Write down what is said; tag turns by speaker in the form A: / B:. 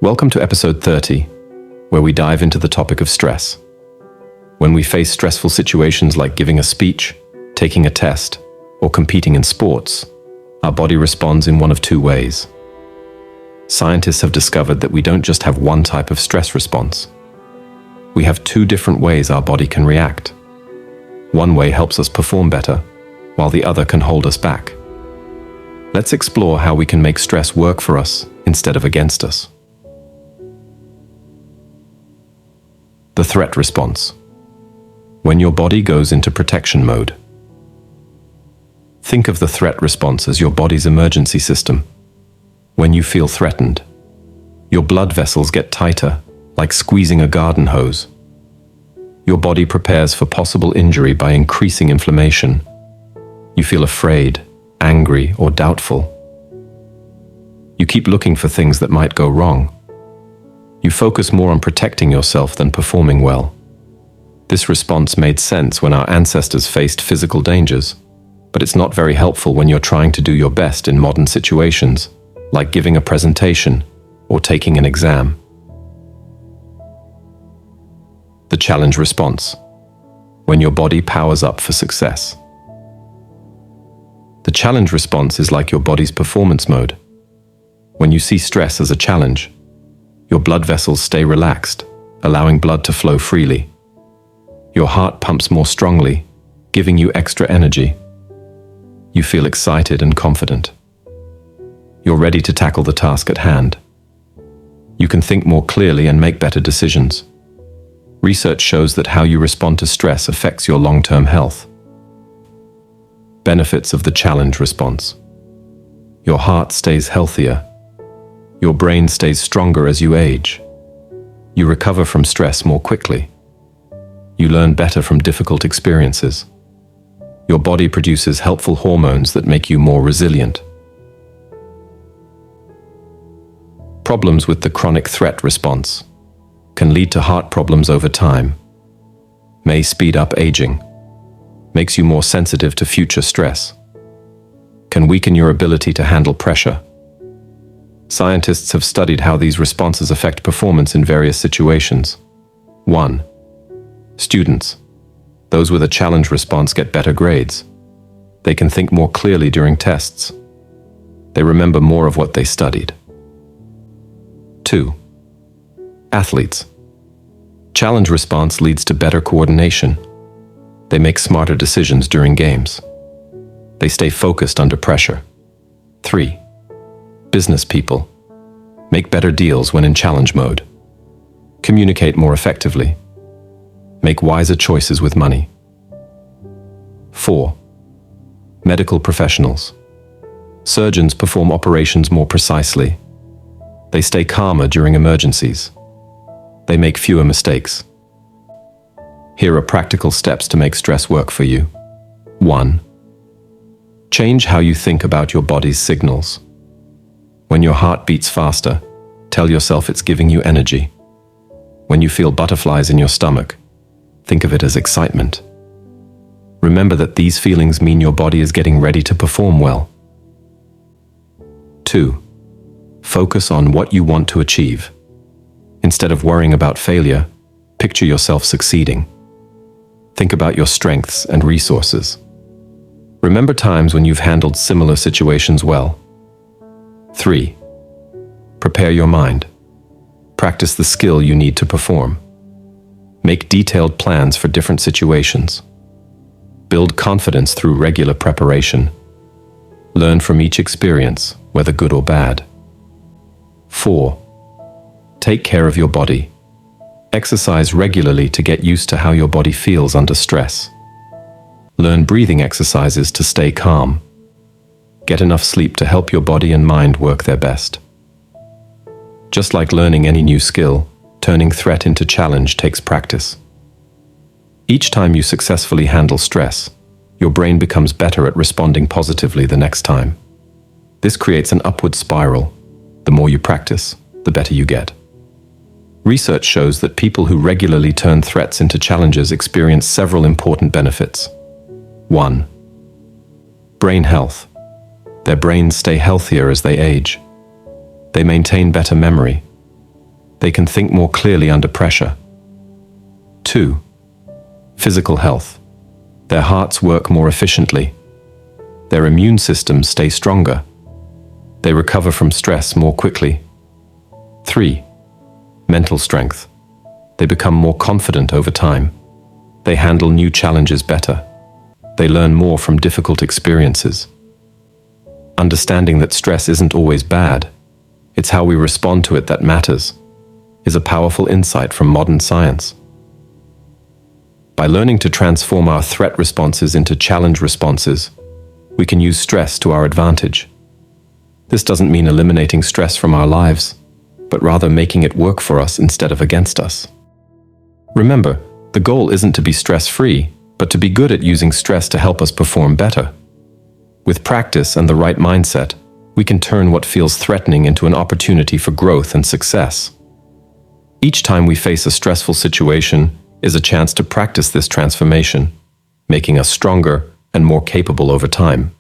A: Welcome to episode 30, where we dive into the topic of stress. When we face stressful situations like giving a speech, taking a test, or competing in sports, our body responds in one of two ways. Scientists have discovered that we don't just have one type of stress response. We have two different ways our body can react. One way helps us perform better, while the other can hold us back. Let's explore how we can make stress work for us instead of against us. The threat response. When your body goes into protection mode. Think of the threat response as your body's emergency system. When you feel threatened, your blood vessels get tighter, like squeezing a garden hose. Your body prepares for possible injury by increasing inflammation. You feel afraid, angry, or doubtful. You keep looking for things that might go wrong. You focus more on protecting yourself than performing well. This response made sense when our ancestors faced physical dangers, but it's not very helpful when you're trying to do your best in modern situations, like giving a presentation or taking an exam. The challenge response. When your body powers up for success. The challenge response is like your body's performance mode. When you see stress as a challenge, your blood vessels stay relaxed, allowing blood to flow freely. Your heart pumps more strongly, giving you extra energy. You feel excited and confident. You're ready to tackle the task at hand. You can think more clearly and make better decisions. Research shows that how you respond to stress affects your long-term health. Benefits of the challenge response. Your heart stays healthier. Your brain stays stronger as you age. You recover from stress more quickly. You learn better from difficult experiences. Your body produces helpful hormones that make you more resilient. Problems with the chronic threat response can lead to heart problems over time, may speed up aging, makes you more sensitive to future stress, can weaken your ability to handle pressure. Scientists have studied how these responses affect performance in various situations. 1. Students. Those with a challenge response get better grades. They can think more clearly during tests. They remember more of what they studied. 2. Athletes. Challenge response leads to better coordination. They make smarter decisions during games. They stay focused under pressure. 3. Business people. Make better deals when in challenge mode. Communicate more effectively. Make wiser choices with money. 4. Medical professionals. Surgeons perform operations more precisely. They stay calmer during emergencies. They make fewer mistakes. Here are practical steps to make stress work for you. 1. Change how you think about your body's signals. When your heart beats faster, tell yourself it's giving you energy. When you feel butterflies in your stomach, think of it as excitement. Remember that these feelings mean your body is getting ready to perform well. 2. Focus on what you want to achieve. Instead of worrying about failure, picture yourself succeeding. Think about your strengths and resources. Remember times when you've handled similar situations well. 3. Prepare your mind. Practice the skill you need to perform. Make detailed plans for different situations. Build confidence through regular preparation. Learn from each experience, whether good or bad. 4. Take care of your body. Exercise regularly to get used to how your body feels under stress. Learn breathing exercises to stay calm. Get enough sleep to help your body and mind work their best. Just like learning any new skill, turning threat into challenge takes practice. Each time you successfully handle stress, your brain becomes better at responding positively the next time. This creates an upward spiral. The more you practice, the better you get. Research shows that people who regularly turn threats into challenges experience several important benefits. 1. Brain health. Their brains stay healthier as they age. They maintain better memory. They can think more clearly under pressure. 2. Physical health. Their hearts work more efficiently. Their immune systems stay stronger. They recover from stress more quickly. 3. Mental strength. They become more confident over time. They handle new challenges better. They learn more from difficult experiences. Understanding that stress isn't always bad, it's how we respond to it that matters, is a powerful insight from modern science. By learning to transform our threat responses into challenge responses, we can use stress to our advantage. This doesn't mean eliminating stress from our lives, but rather making it work for us instead of against us. Remember, the goal isn't to be stress-free, but to be good at using stress to help us perform better. With practice and the right mindset, we can turn what feels threatening into an opportunity for growth and success. Each time we face a stressful situation is a chance to practice this transformation, making us stronger and more capable over time.